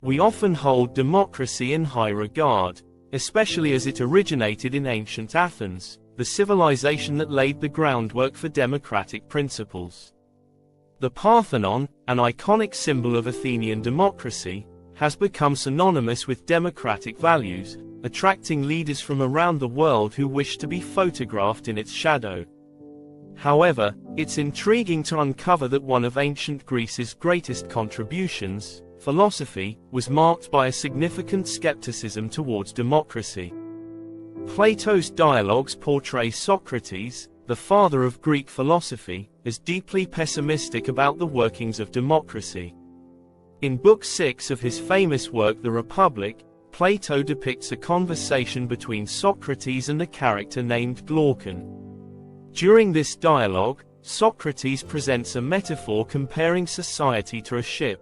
We often hold democracy in high regard, especially as it originated in ancient Athens, the civilization that laid the groundwork for democratic principles. The Parthenon, an iconic symbol of Athenian democracy, has become synonymous with democratic values, attracting leaders from around the world who wish to be photographed in its shadow. However, it's intriguing to uncover that one of ancient Greece's greatest contributions, philosophy, was marked by a significant skepticism towards democracy. Plato's dialogues portray Socrates, the father of Greek philosophy, as deeply pessimistic about the workings of democracy. In Book 6 of his famous work The Republic, Plato depicts a conversation between Socrates and a character named Glaucon. During this dialogue, Socrates presents a metaphor comparing society to a ship.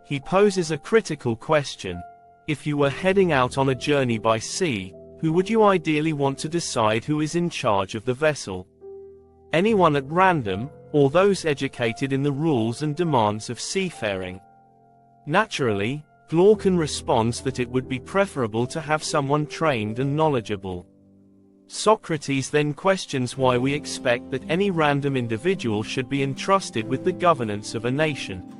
He poses a critical question. If you were heading out on a journey by sea, who would you ideally want to decide who is in charge of the vessel? Anyone at random, or those educated in the rules and demands of seafaring? Naturally, Glaucon responds that it would be preferable to have someone trained and knowledgeable. Socrates then questions why we expect that any random individual should be entrusted with the governance of a nation.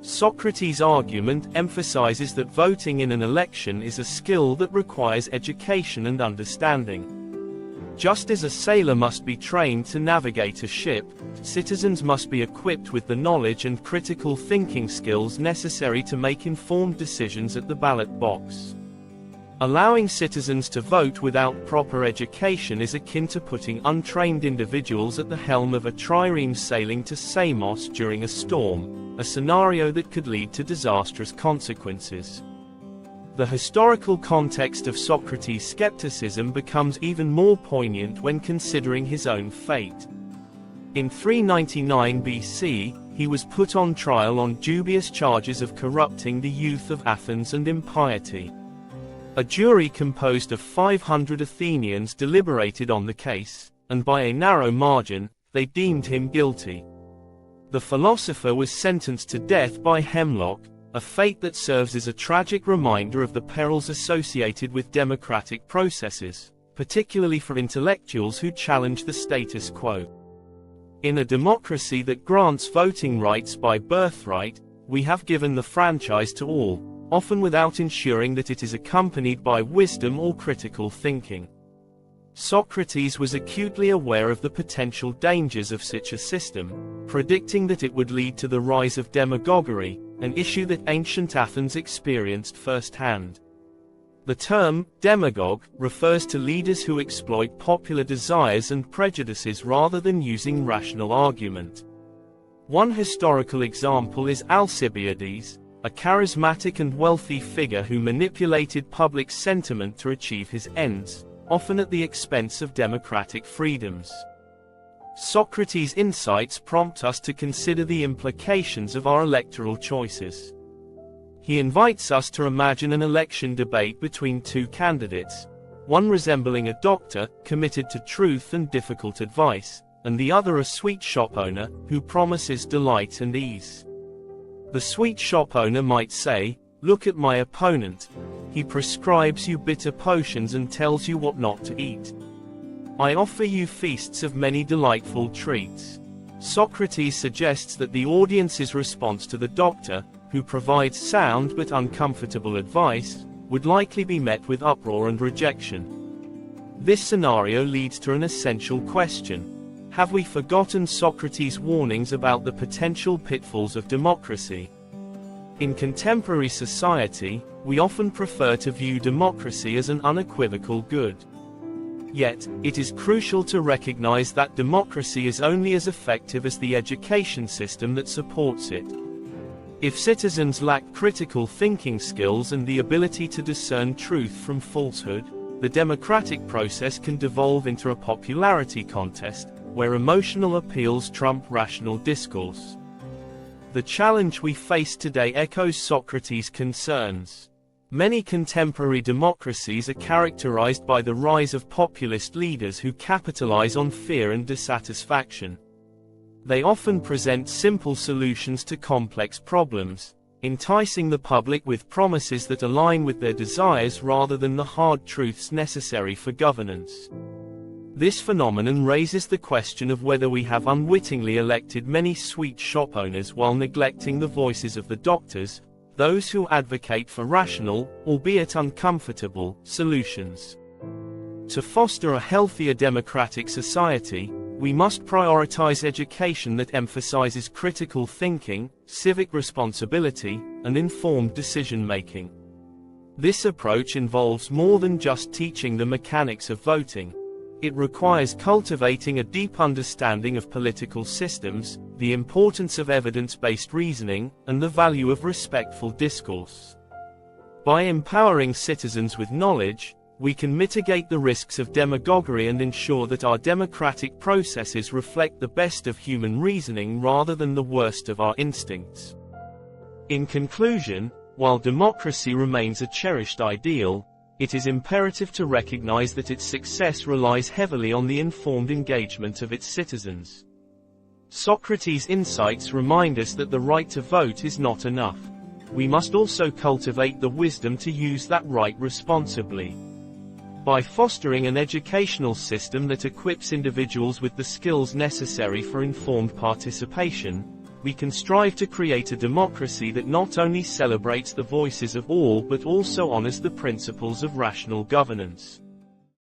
Socrates' argument emphasizes that voting in an election is a skill that requires education and understanding. Just as a sailor must be trained to navigate a ship, citizens must be equipped with the knowledge and critical thinking skills necessary to make informed decisions at the ballot box. Allowing citizens to vote without proper education is akin to putting untrained individuals at the helm of a trireme sailing to Samos during a storm, a scenario that could lead to disastrous consequences. The historical context of Socrates' skepticism becomes even more poignant when considering his own fate. In 399 BC, he was put on trial on dubious charges of corrupting the youth of Athens and impiety. A jury composed of 500 Athenians deliberated on the case, and by a narrow margin, they deemed him guilty. The philosopher was sentenced to death by hemlock, a fate that serves as a tragic reminder of the perils associated with democratic processes, particularly for intellectuals who challenge the status quo. In a democracy that grants voting rights by birthright, we have given the franchise to all, often without ensuring that it is accompanied by wisdom or critical thinking. Socrates was acutely aware of the potential dangers of such a system, predicting that it would lead to the rise of demagoguery, an issue that ancient Athens experienced firsthand. The term demagogue refers to leaders who exploit popular desires and prejudices rather than using rational argument. One historical example is Alcibiades, a charismatic and wealthy figure who manipulated public sentiment to achieve his ends, often at the expense of democratic freedoms. Socrates' insights prompt us to consider the implications of our electoral choices. He invites us to imagine an election debate between two candidates, one resembling a doctor, committed to truth and difficult advice, and the other a sweet shop owner, who promises delight and ease. The sweet shop owner might say, "Look at my opponent. He prescribes you bitter potions and tells you what not to eat. I offer you feasts of many delightful treats." Socrates suggests that the audience's response to the doctor, who provides sound but uncomfortable advice, would likely be met with uproar and rejection. This scenario leads to an essential question. Have we forgotten Socrates' warnings about the potential pitfalls of democracy? In contemporary society, we often prefer to view democracy as an unequivocal good. Yet, it is crucial to recognize that democracy is only as effective as the education system that supports it. If citizens lack critical thinking skills and the ability to discern truth from falsehood, the democratic process can devolve into a popularity contest, where emotional appeals trump rational discourse. The challenge we face today echoes Socrates' concerns. Many contemporary democracies are characterized by the rise of populist leaders who capitalize on fear and dissatisfaction. They often present simple solutions to complex problems, enticing the public with promises that align with their desires rather than the hard truths necessary for governance. This phenomenon raises the question of whether we have unwittingly elected many sweet shop owners while neglecting the voices of the doctors, those who advocate for rational, albeit uncomfortable, solutions. To foster a healthier democratic society, we must prioritize education that emphasizes critical thinking, civic responsibility, and informed decision-making. This approach involves more than just teaching the mechanics of voting. It requires cultivating a deep understanding of political systems, the importance of evidence-based reasoning, and the value of respectful discourse. By empowering citizens with knowledge, we can mitigate the risks of demagoguery and ensure that our democratic processes reflect the best of human reasoning rather than the worst of our instincts. In conclusion, while democracy remains a cherished ideal, it is imperative to recognize that its success relies heavily on the informed engagement of its citizens. Socrates' insights remind us that the right to vote is not enough. We must also cultivate the wisdom to use that right responsibly. By fostering an educational system that equips individuals with the skills necessary for informed participation, we can strive to create a democracy that not only celebrates the voices of all but also honors the principles of rational governance.